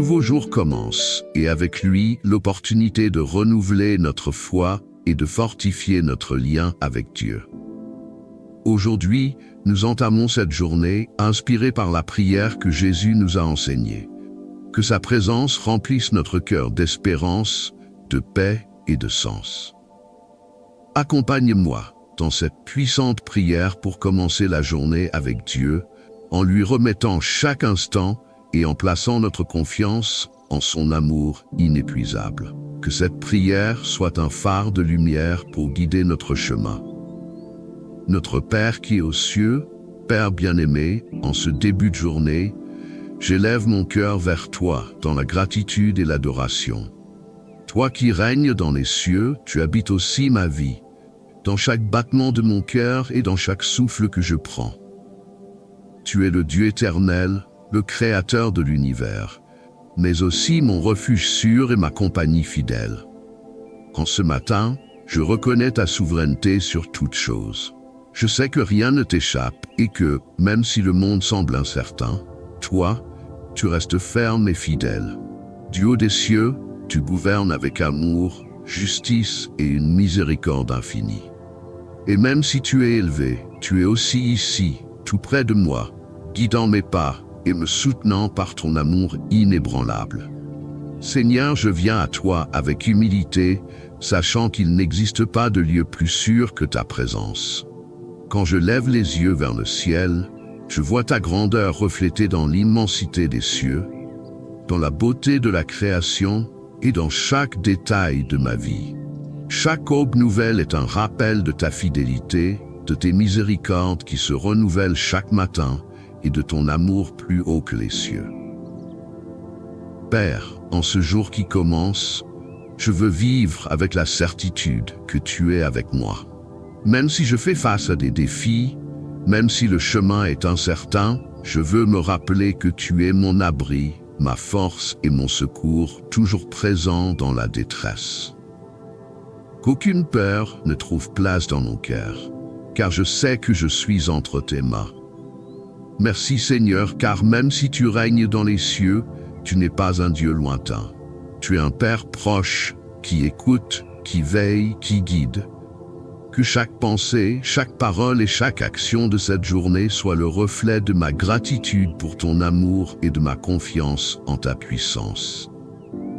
nouveau jour commence, et avec lui, l'opportunité de renouveler notre foi et de fortifier notre lien avec Dieu. Aujourd'hui, nous entamons cette journée inspirée par la prière que Jésus nous a enseignée. Que sa présence remplisse notre cœur d'espérance, de paix et de sens. Accompagne-moi dans cette puissante prière pour commencer la journée avec Dieu, en lui remettant chaque instant et en plaçant notre confiance en son amour inépuisable. Que cette prière soit un phare de lumière pour guider notre chemin. Notre Père qui est aux cieux, Père bien-aimé, en ce début de journée, j'élève mon cœur vers toi dans la gratitude et l'adoration. Toi qui règnes dans les cieux, tu habites aussi ma vie, dans chaque battement de mon cœur et dans chaque souffle que je prends. Tu es le Dieu éternel, le Créateur de l'univers, mais aussi mon refuge sûr et ma compagnie fidèle. En ce matin, je reconnais ta souveraineté sur toutes choses. Je sais que rien ne t'échappe et que, même si le monde semble incertain, toi, tu restes ferme et fidèle. Du haut des cieux, tu gouvernes avec amour, justice et une miséricorde infinie. Et même si tu es élevé, tu es aussi ici, tout près de moi, guidant mes pas et me soutenant par ton amour inébranlable. Seigneur, je viens à toi avec humilité, sachant qu'il n'existe pas de lieu plus sûr que ta présence. Quand je lève les yeux vers le ciel, je vois ta grandeur reflétée dans l'immensité des cieux, dans la beauté de la création et dans chaque détail de ma vie. Chaque aube nouvelle est un rappel de ta fidélité, de tes miséricordes qui se renouvellent chaque matin et de ton amour plus haut que les cieux. Père, en ce jour qui commence, je veux vivre avec la certitude que tu es avec moi. Même si je fais face à des défis, même si le chemin est incertain, je veux me rappeler que tu es mon abri, ma force et mon secours, toujours présent dans la détresse. Qu'aucune peur ne trouve place dans mon cœur, car je sais que je suis entre tes mains. Merci Seigneur, car même si tu règnes dans les cieux, tu n'es pas un Dieu lointain. Tu es un Père proche, qui écoute, qui veille, qui guide. Que chaque pensée, chaque parole et chaque action de cette journée soit le reflet de ma gratitude pour ton amour et de ma confiance en ta puissance.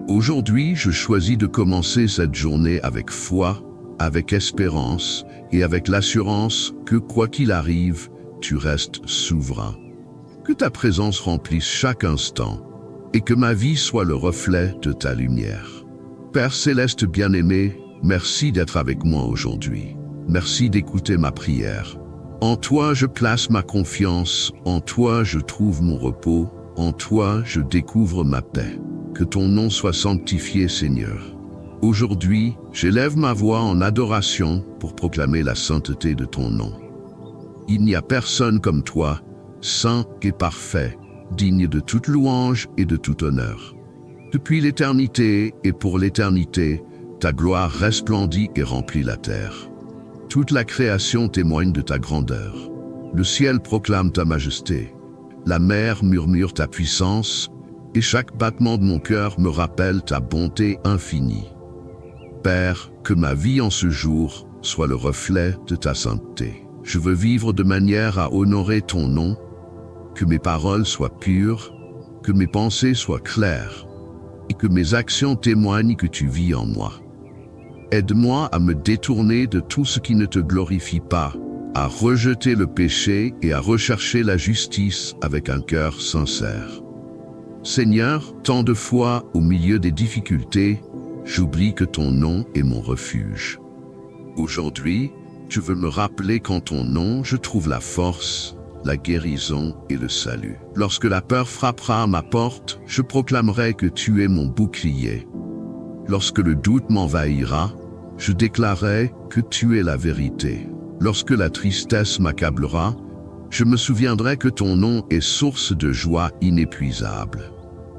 Aujourd'hui, je choisis de commencer cette journée avec foi, avec espérance et avec l'assurance que quoi qu'il arrive, tu restes souverain. Que ta présence remplisse chaque instant et que ma vie soit le reflet de ta lumière. Père céleste bien-aimé, merci d'être avec moi aujourd'hui. Merci d'écouter ma prière. En toi, je place ma confiance, en toi, je trouve mon repos, en toi, je découvre ma paix. Que ton nom soit sanctifié, Seigneur. Aujourd'hui, j'élève ma voix en adoration pour proclamer la sainteté de ton nom. Il n'y a personne comme toi, saint et parfait, digne de toute louange et de tout honneur. Depuis l'éternité et pour l'éternité, ta gloire resplendit et remplit la terre. Toute la création témoigne de ta grandeur. Le ciel proclame ta majesté. La mer murmure ta puissance, et chaque battement de mon cœur me rappelle ta bonté infinie. Père, que ma vie en ce jour soit le reflet de ta sainteté. Je veux vivre de manière à honorer ton nom, que mes paroles soient pures, que mes pensées soient claires, et que mes actions témoignent que tu vis en moi. Aide-moi à me détourner de tout ce qui ne te glorifie pas, à rejeter le péché et à rechercher la justice avec un cœur sincère. Seigneur, tant de fois, au milieu des difficultés, j'oublie que ton nom est mon refuge. Aujourd'hui, je veux me rappeler qu'en ton nom, je trouve la force, la guérison et le salut. Lorsque la peur frappera à ma porte, je proclamerai que tu es mon bouclier. Lorsque le doute m'envahira, je déclarerai que tu es la vérité. Lorsque la tristesse m'accablera, je me souviendrai que ton nom est source de joie inépuisable.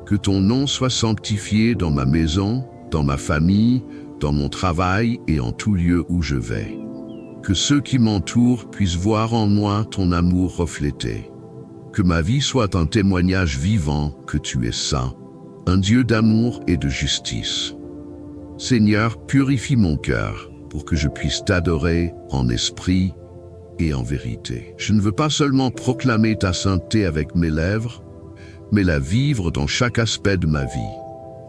Que ton nom soit sanctifié dans ma maison, dans ma famille, dans mon travail et en tout lieu où je vais. Que ceux qui m'entourent puissent voir en moi ton amour reflété. Que ma vie soit un témoignage vivant que tu es saint, un Dieu d'amour et de justice. Seigneur, purifie mon cœur pour que je puisse t'adorer en esprit et en vérité. Je ne veux pas seulement proclamer ta sainteté avec mes lèvres, mais la vivre dans chaque aspect de ma vie.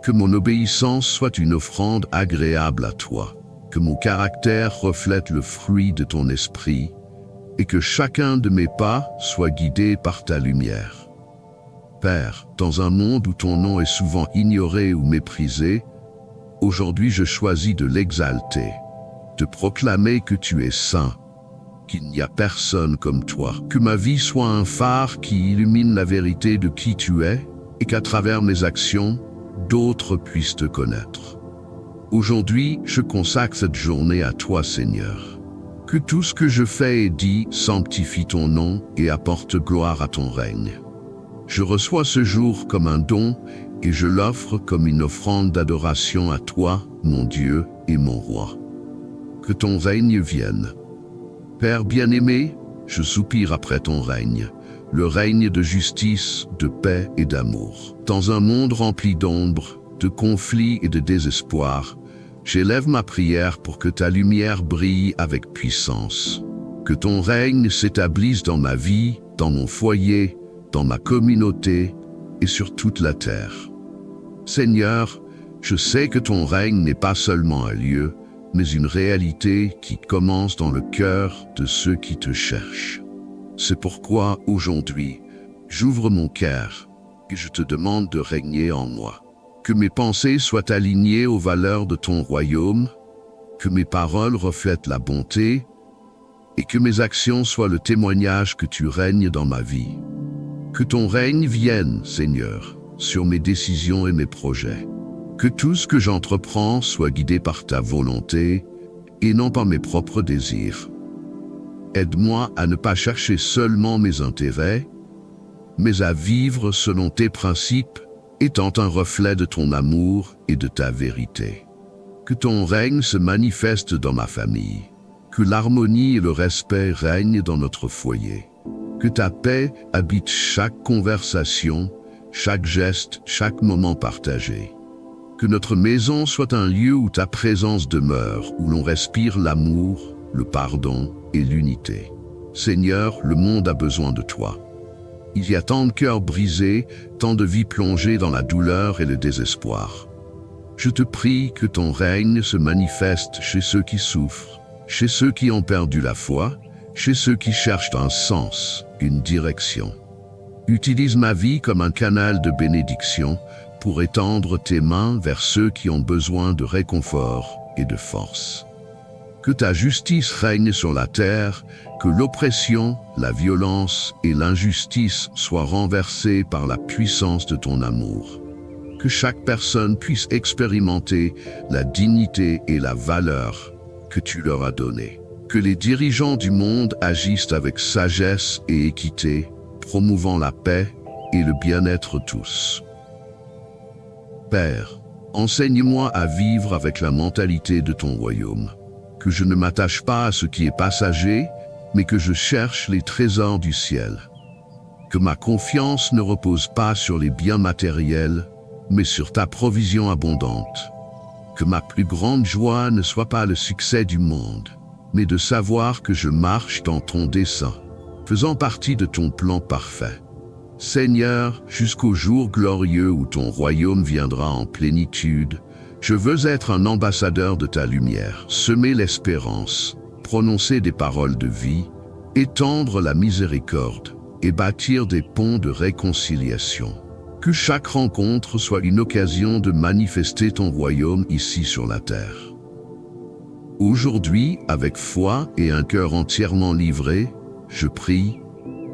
Que mon obéissance soit une offrande agréable à toi, que mon caractère reflète le fruit de ton esprit, et que chacun de mes pas soit guidé par ta lumière. Père, dans un monde où ton nom est souvent ignoré ou méprisé, aujourd'hui je choisis de l'exalter, de proclamer que tu es saint, qu'il n'y a personne comme toi, que ma vie soit un phare qui illumine la vérité de qui tu es, et qu'à travers mes actions, d'autres puissent te connaître. Aujourd'hui, je consacre cette journée à toi, Seigneur. Que tout ce que je fais et dis sanctifie ton nom et apporte gloire à ton règne. Je reçois ce jour comme un don et je l'offre comme une offrande d'adoration à toi, mon Dieu et mon roi. Que ton règne vienne. Père bien-aimé, je soupire après ton règne, le règne de justice, de paix et d'amour. Dans un monde rempli d'ombre, de conflits et de désespoir, j'élève ma prière pour que ta lumière brille avec puissance. Que ton règne s'établisse dans ma vie, dans mon foyer, dans ma communauté et sur toute la terre. Seigneur, je sais que ton règne n'est pas seulement un lieu, mais une réalité qui commence dans le cœur de ceux qui te cherchent. C'est pourquoi, aujourd'hui, j'ouvre mon cœur et je te demande de régner en moi. Que mes pensées soient alignées aux valeurs de ton royaume, que mes paroles reflètent la bonté et que mes actions soient le témoignage que tu règnes dans ma vie. Que ton règne vienne, Seigneur, sur mes décisions et mes projets. Que tout ce que j'entreprends soit guidé par ta volonté et non par mes propres désirs. Aide-moi à ne pas chercher seulement mes intérêts, mais à vivre selon tes principes, étant un reflet de ton amour et de ta vérité. Que ton règne se manifeste dans ma famille, que l'harmonie et le respect règnent dans notre foyer, que ta paix habite chaque conversation, chaque geste, chaque moment partagé. Que notre maison soit un lieu où ta présence demeure, où l'on respire l'amour, le pardon et l'unité. Seigneur, le monde a besoin de toi. Il y a tant de cœurs brisés, tant de vies plongées dans la douleur et le désespoir. Je te prie que ton règne se manifeste chez ceux qui souffrent, chez ceux qui ont perdu la foi, chez ceux qui cherchent un sens, une direction. Utilise ma vie comme un canal de bénédiction pour étendre tes mains vers ceux qui ont besoin de réconfort et de force. Que ta justice règne sur la terre, que l'oppression, la violence et l'injustice soient renversées par la puissance de ton amour. Que chaque personne puisse expérimenter la dignité et la valeur que tu leur as données. Que les dirigeants du monde agissent avec sagesse et équité, promouvant la paix et le bien-être tous. Père, enseigne-moi à vivre avec la mentalité de ton royaume. Que je ne m'attache pas à ce qui est passager, mais que je cherche les trésors du ciel. Que ma confiance ne repose pas sur les biens matériels, mais sur ta provision abondante. Que ma plus grande joie ne soit pas le succès du monde, mais de savoir que je marche dans ton dessein, faisant partie de ton plan parfait. Seigneur, jusqu'au jour glorieux où ton royaume viendra en plénitude, je veux être un ambassadeur de ta lumière, semer l'espérance, prononcer des paroles de vie, étendre la miséricorde et bâtir des ponts de réconciliation. Que chaque rencontre soit une occasion de manifester ton royaume ici sur la terre. Aujourd'hui, avec foi et un cœur entièrement livré, je prie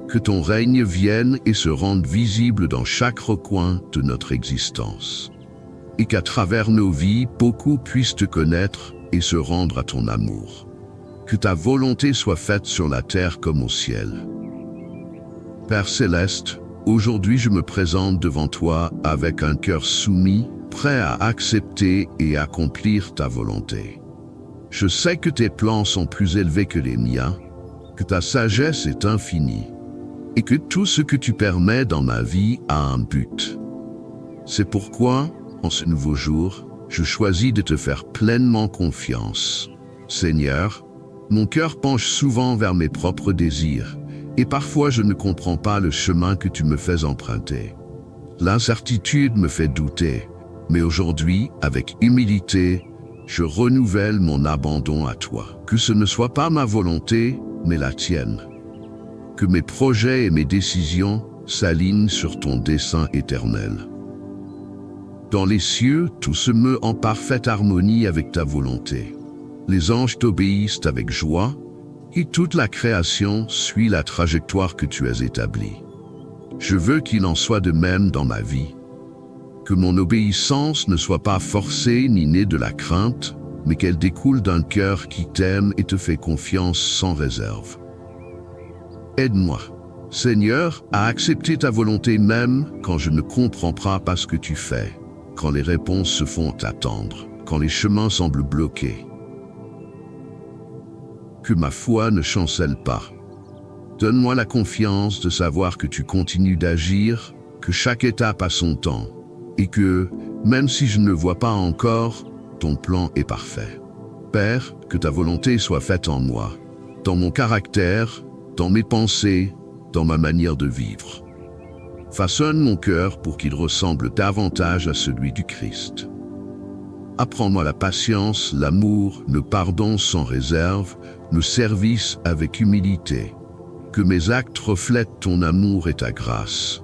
que ton règne vienne et se rende visible dans chaque recoin de notre existence. Et qu'à travers nos vies, beaucoup puissent te connaître et se rendre à ton amour. Que ta volonté soit faite sur la terre comme au ciel. Père céleste, aujourd'hui je me présente devant toi avec un cœur soumis, prêt à accepter et accomplir ta volonté. Je sais que tes plans sont plus élevés que les miens, que ta sagesse est infinie, et que tout ce que tu permets dans ma vie a un but. C'est pourquoi, en ce nouveau jour, je choisis de te faire pleinement confiance. Seigneur, mon cœur penche souvent vers mes propres désirs, et parfois je ne comprends pas le chemin que tu me fais emprunter. L'incertitude me fait douter, mais aujourd'hui, avec humilité, je renouvelle mon abandon à toi. Que ce ne soit pas ma volonté, mais la tienne. Que mes projets et mes décisions s'alignent sur ton dessein éternel. Dans les cieux, tout se meut en parfaite harmonie avec ta volonté. Les anges t'obéissent avec joie, et toute la création suit la trajectoire que tu as établie. Je veux qu'il en soit de même dans ma vie. Que mon obéissance ne soit pas forcée ni née de la crainte, mais qu'elle découle d'un cœur qui t'aime et te fait confiance sans réserve. Aide-moi, Seigneur, à accepter ta volonté même quand je ne comprends pas ce que tu fais, quand les réponses se font attendre, quand les chemins semblent bloqués. Que ma foi ne chancelle pas. Donne-moi la confiance de savoir que tu continues d'agir, que chaque étape a son temps, et que, même si je ne le vois pas encore, ton plan est parfait. Père, que ta volonté soit faite en moi, dans mon caractère, dans mes pensées, dans ma manière de vivre. Façonne mon cœur pour qu'il ressemble davantage à celui du Christ. Apprends-moi la patience, l'amour, le pardon sans réserve, le service avec humilité. Que mes actes reflètent ton amour et ta grâce.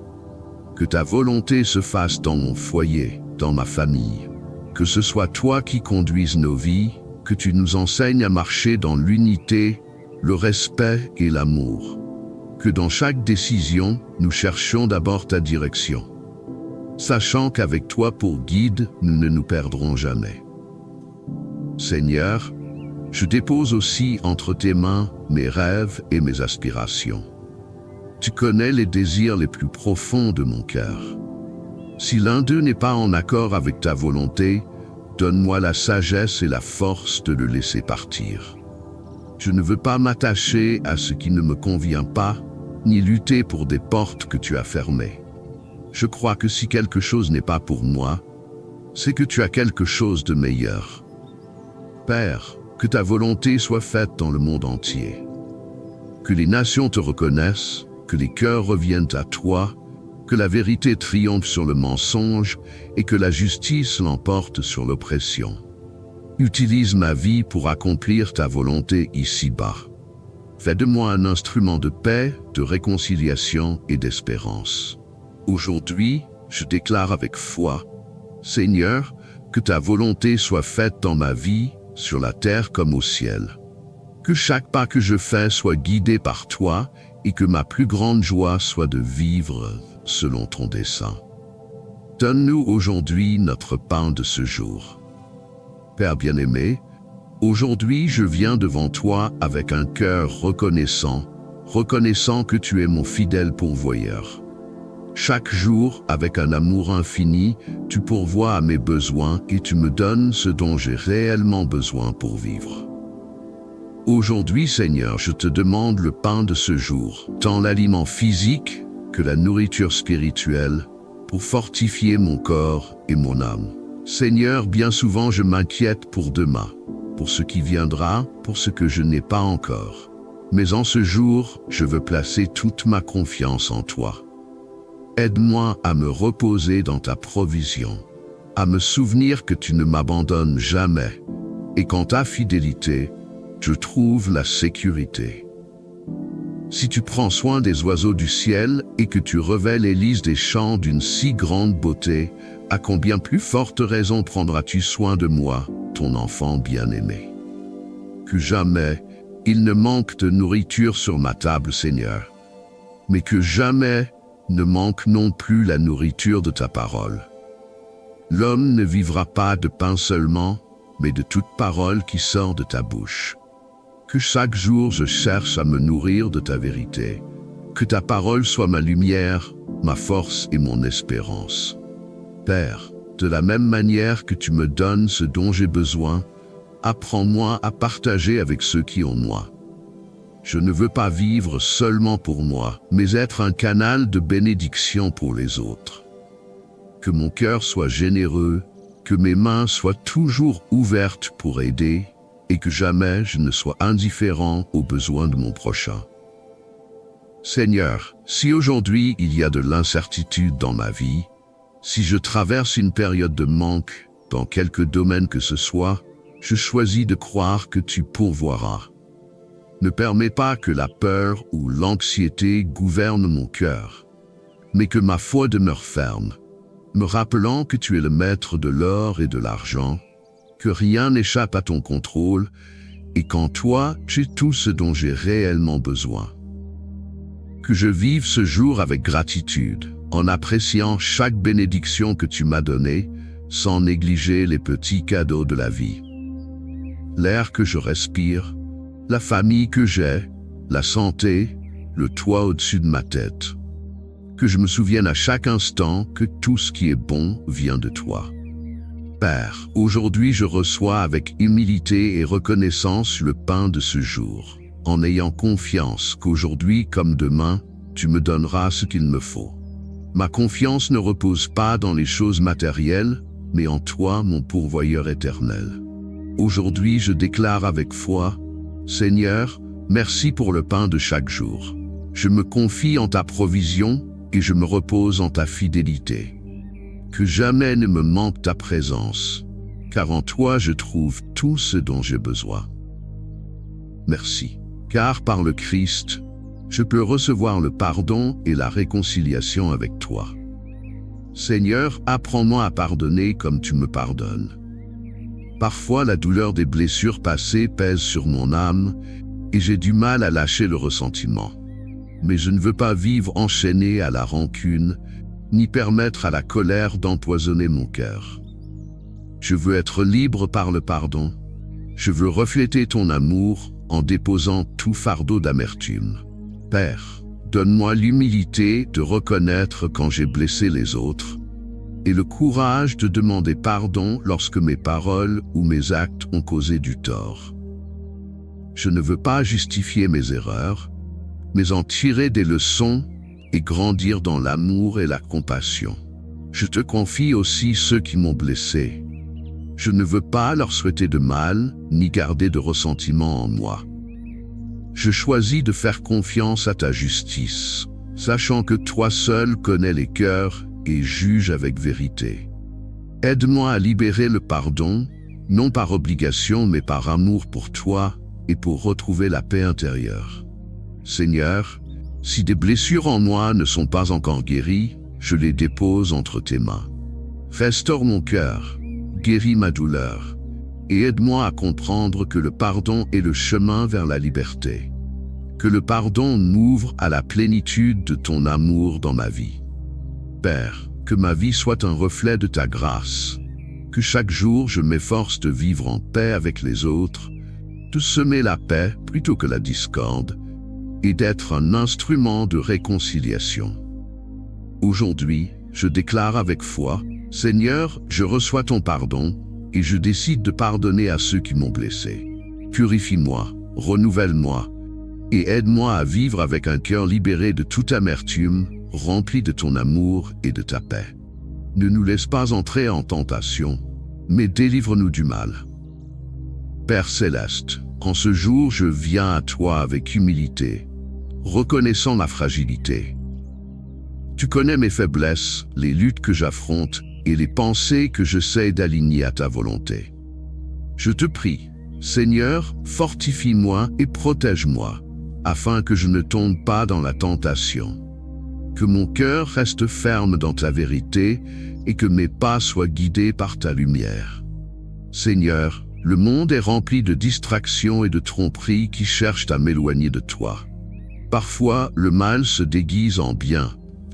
Que ta volonté se fasse dans mon foyer, dans ma famille. Que ce soit toi qui conduises nos vies, que tu nous enseignes à marcher dans l'unité, le respect et l'amour. Que dans chaque décision, nous cherchions d'abord ta direction. Sachant qu'avec toi pour guide, nous ne nous perdrons jamais. Seigneur, je dépose aussi entre tes mains mes rêves et mes aspirations. Tu connais les désirs les plus profonds de mon cœur. Si l'un d'eux n'est pas en accord avec ta volonté, donne-moi la sagesse et la force de le laisser partir. Je ne veux pas m'attacher à ce qui ne me convient pas, ni lutter pour des portes que tu as fermées. Je crois que si quelque chose n'est pas pour moi, c'est que tu as quelque chose de meilleur. Père, que ta volonté soit faite dans le monde entier. Que les nations te reconnaissent, que les cœurs reviennent à toi, que la vérité triomphe sur le mensonge et que la justice l'emporte sur l'oppression. Utilise ma vie pour accomplir ta volonté ici-bas. Fais de moi un instrument de paix, de réconciliation et d'espérance. Aujourd'hui, je déclare avec foi, Seigneur, que ta volonté soit faite dans ma vie, sur la terre comme au ciel. Que chaque pas que je fais soit guidé par toi et que ma plus grande joie soit de vivre selon ton dessein. Donne-nous aujourd'hui notre pain de ce jour. Père bien-aimé, aujourd'hui je viens devant toi avec un cœur reconnaissant que tu es mon fidèle pourvoyeur. Chaque jour, avec un amour infini, tu pourvois à mes besoins et tu me donnes ce dont j'ai réellement besoin pour vivre. Aujourd'hui, Seigneur, je te demande le pain de ce jour, tant l'aliment physique que la nourriture spirituelle, pour fortifier mon corps et mon âme. Seigneur, bien souvent je m'inquiète pour demain, pour ce qui viendra, pour ce que je n'ai pas encore. Mais en ce jour, je veux placer toute ma confiance en toi. Aide-moi à me reposer dans ta provision, à me souvenir que tu ne m'abandonnes jamais, et qu'en ta fidélité, je trouve la sécurité. Si tu prends soin des oiseaux du ciel et que tu revêts les lys des champs d'une si grande beauté, à combien plus forte raison prendras-tu soin de moi, ton enfant bien-aimé? Que jamais il ne manque de nourriture sur ma table, Seigneur, mais que jamais ne manque non plus la nourriture de ta parole. L'homme ne vivra pas de pain seulement, mais de toute parole qui sort de ta bouche. Que chaque jour je cherche à me nourrir de ta vérité. Que ta parole soit ma lumière, ma force et mon espérance. Père, de la même manière que tu me donnes ce dont j'ai besoin, apprends-moi à partager avec ceux qui ont moi. Je ne veux pas vivre seulement pour moi, mais être un canal de bénédiction pour les autres. que mon cœur soit généreux, que mes mains soient toujours ouvertes pour aider et que jamais je ne sois indifférent aux besoins de mon prochain. Seigneur, si aujourd'hui il y a de l'incertitude dans ma vie, si je traverse une période de manque dans quelque domaine que ce soit, je choisis de croire que tu pourvoiras. Ne permets pas que la peur ou l'anxiété gouverne mon cœur, mais que ma foi demeure ferme, me rappelant que tu es le maître de l'or et de l'argent, que rien n'échappe à ton contrôle et qu'en toi, j'ai tout ce dont j'ai réellement besoin. Que je vive ce jour avec gratitude, en appréciant chaque bénédiction que tu m'as donnée, sans négliger les petits cadeaux de la vie. L'air que je respire, la famille que j'ai, la santé, le toit au-dessus de ma tête. Que je me souvienne à chaque instant que tout ce qui est bon vient de toi. Père, aujourd'hui je reçois avec humilité et reconnaissance le pain de ce jour, en ayant confiance qu'aujourd'hui comme demain, tu me donneras ce qu'il me faut. Ma confiance ne repose pas dans les choses matérielles, mais en toi, mon pourvoyeur éternel. Aujourd'hui, je déclare avec foi, Seigneur, merci pour le pain de chaque jour. Je me confie en ta provision et je me repose en ta fidélité. Que jamais ne me manque ta présence, car en toi je trouve tout ce dont j'ai besoin. Merci, car par le Christ, je peux recevoir le pardon et la réconciliation avec toi. Seigneur, apprends-moi à pardonner comme tu me pardonnes. Parfois, la douleur des blessures passées pèse sur mon âme et j'ai du mal à lâcher le ressentiment. Mais je ne veux pas vivre enchaîné à la rancune, ni permettre à la colère d'empoisonner mon cœur. Je veux être libre par le pardon. Je veux refléter ton amour en déposant tout fardeau d'amertume. Père, donne-moi l'humilité de reconnaître quand j'ai blessé les autres et le courage de demander pardon lorsque mes paroles ou mes actes ont causé du tort. Je ne veux pas justifier mes erreurs, mais en tirer des leçons et grandir dans l'amour et la compassion. Je te confie aussi ceux qui m'ont blessé. Je ne veux pas leur souhaiter de mal, ni garder de ressentiment en moi. Je choisis de faire confiance à ta justice, sachant que toi seul connais les cœurs et juges avec vérité. Aide-moi à libérer le pardon, non par obligation mais par amour pour toi et pour retrouver la paix intérieure. Seigneur, si des blessures en moi ne sont pas encore guéries, je les dépose entre tes mains. Restaure mon cœur, guéris ma douleur, et aide-moi à comprendre que le pardon est le chemin vers la liberté. Que le pardon m'ouvre à la plénitude de ton amour dans ma vie. Père, que ma vie soit un reflet de ta grâce, que chaque jour je m'efforce de vivre en paix avec les autres, de semer la paix plutôt que la discorde, et d'être un instrument de réconciliation. Aujourd'hui, je déclare avec foi, Seigneur, je reçois ton pardon, et je décide de pardonner à ceux qui m'ont blessé. Purifie-moi, renouvelle-moi, et aide-moi à vivre avec un cœur libéré de toute amertume, rempli de ton amour et de ta paix. Ne nous laisse pas entrer en tentation, mais délivre-nous du mal. Père céleste, en ce jour je viens à toi avec humilité, reconnaissant ma fragilité. Tu connais mes faiblesses, les luttes que j'affronte et les pensées que j'essaie d'aligner à ta volonté. Je te prie, Seigneur, fortifie-moi et protège-moi, afin que je ne tombe pas dans la tentation. Que mon cœur reste ferme dans ta vérité et que mes pas soient guidés par ta lumière. Seigneur, le monde est rempli de distractions et de tromperies qui cherchent à m'éloigner de toi. Parfois, le mal se déguise en bien,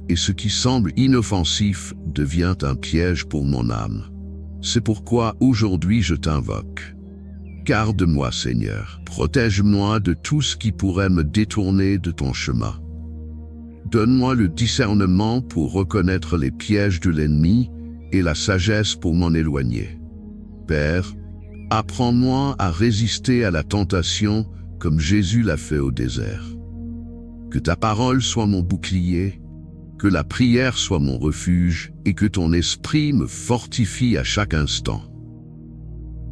et ce qui semble inoffensif devient un piège pour mon âme. C'est pourquoi aujourd'hui je t'invoque. Garde-moi, Seigneur, protège-moi de tout ce qui pourrait me détourner de ton chemin. Donne-moi le discernement pour reconnaître les pièges de l'ennemi et la sagesse pour m'en éloigner. Père, apprends-moi à résister à la tentation comme Jésus l'a fait au désert. Que ta parole soit mon bouclier, Que la prière soit mon refuge et que ton esprit me fortifie à chaque instant.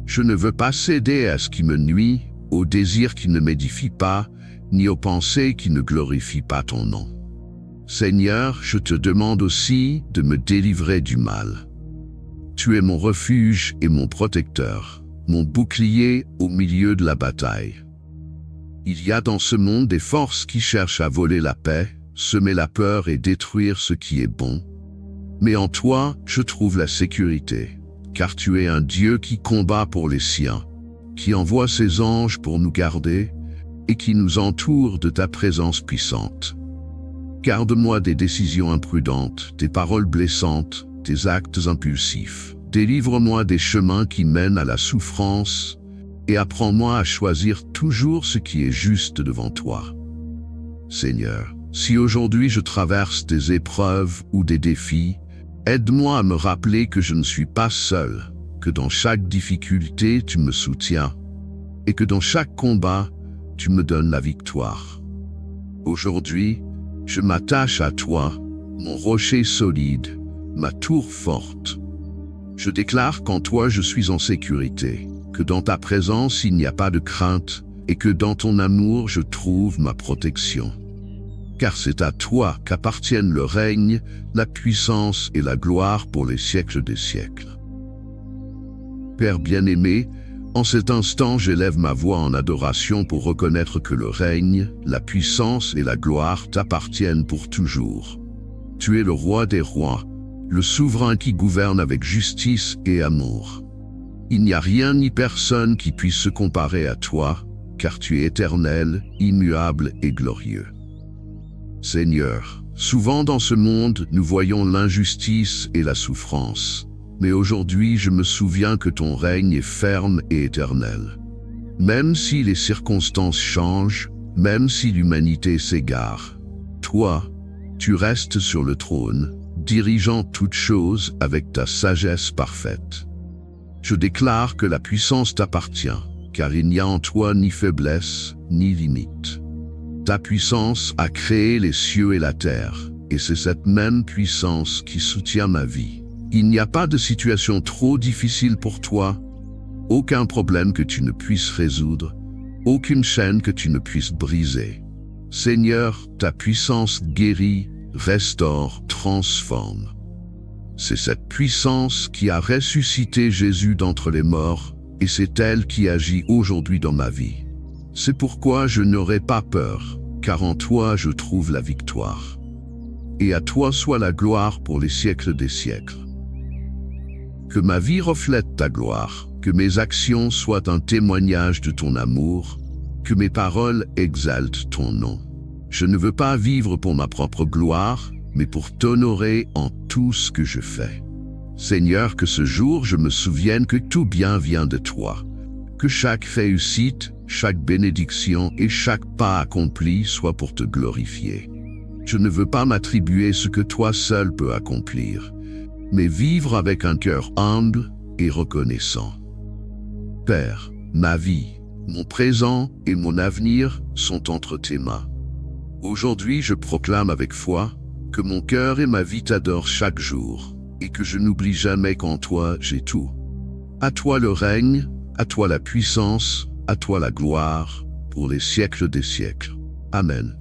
Je ne veux pas céder à ce qui me nuit, aux désirs qui ne m'édifient pas, ni aux pensées qui ne glorifient pas ton nom. Seigneur, je te demande aussi de me délivrer du mal. Tu es mon refuge et mon protecteur, mon bouclier au milieu de la bataille. Il y a dans ce monde des forces qui cherchent à voler la paix, semer la peur et détruire ce qui est bon. Mais en toi, je trouve la sécurité, car tu es un Dieu qui combat pour les siens, qui envoie ses anges pour nous garder et qui nous entoure de ta présence puissante. Garde-moi des décisions imprudentes, des paroles blessantes, des actes impulsifs. Délivre-moi des chemins qui mènent à la souffrance et apprends-moi à choisir toujours ce qui est juste devant toi. Seigneur, si aujourd'hui je traverse des épreuves ou des défis, aide-moi à me rappeler que je ne suis pas seul, que dans chaque difficulté tu me soutiens et que dans chaque combat tu me donnes la victoire. Aujourd'hui, je m'attache à toi, mon rocher solide, ma tour forte. Je déclare qu'en toi je suis en sécurité, que dans ta présence il n'y a pas de crainte et que dans ton amour je trouve ma protection. Car c'est à toi qu'appartiennent le règne, la puissance et la gloire pour les siècles des siècles. Père bien-aimé, en cet instant j'élève ma voix en adoration pour reconnaître que le règne, la puissance et la gloire t'appartiennent pour toujours. Tu es le roi des rois, le souverain qui gouverne avec justice et amour. Il n'y a rien ni personne qui puisse se comparer à toi, car tu es éternel, immuable et glorieux. Seigneur, souvent dans ce monde, nous voyons l'injustice et la souffrance. Mais aujourd'hui, je me souviens que ton règne est ferme et éternel. Même si les circonstances changent, même si l'humanité s'égare, toi, tu restes sur le trône, dirigeant toutes choses avec ta sagesse parfaite. Je déclare que la puissance t'appartient, car il n'y a en toi ni faiblesse, ni limite. Ta puissance a créé les cieux et la terre, et c'est cette même puissance qui soutient ma vie. Il n'y a pas de situation trop difficile pour toi, aucun problème que tu ne puisses résoudre, aucune chaîne que tu ne puisses briser. Seigneur, ta puissance guérit, restaure, transforme. C'est cette puissance qui a ressuscité Jésus d'entre les morts, et c'est elle qui agit aujourd'hui dans ma vie. C'est pourquoi je n'aurai pas peur, car en toi je trouve la victoire. Et à toi soit la gloire pour les siècles des siècles. Que ma vie reflète ta gloire, que mes actions soient un témoignage de ton amour, que mes paroles exaltent ton nom. Je ne veux pas vivre pour ma propre gloire, mais pour t'honorer en tout ce que je fais. Seigneur, que ce jour je me souvienne que tout bien vient de toi, que chaque réussite, chaque bénédiction et chaque pas accompli soit pour te glorifier. Je ne veux pas m'attribuer ce que toi seul peux accomplir, mais vivre avec un cœur humble et reconnaissant. Père, ma vie, mon présent et mon avenir sont entre tes mains. Aujourd'hui, je proclame avec foi que mon cœur et ma vie t'adorent chaque jour et que je n'oublie jamais qu'en toi, j'ai tout. À toi le règne, à toi la puissance, à toi la gloire, pour les siècles des siècles. Amen.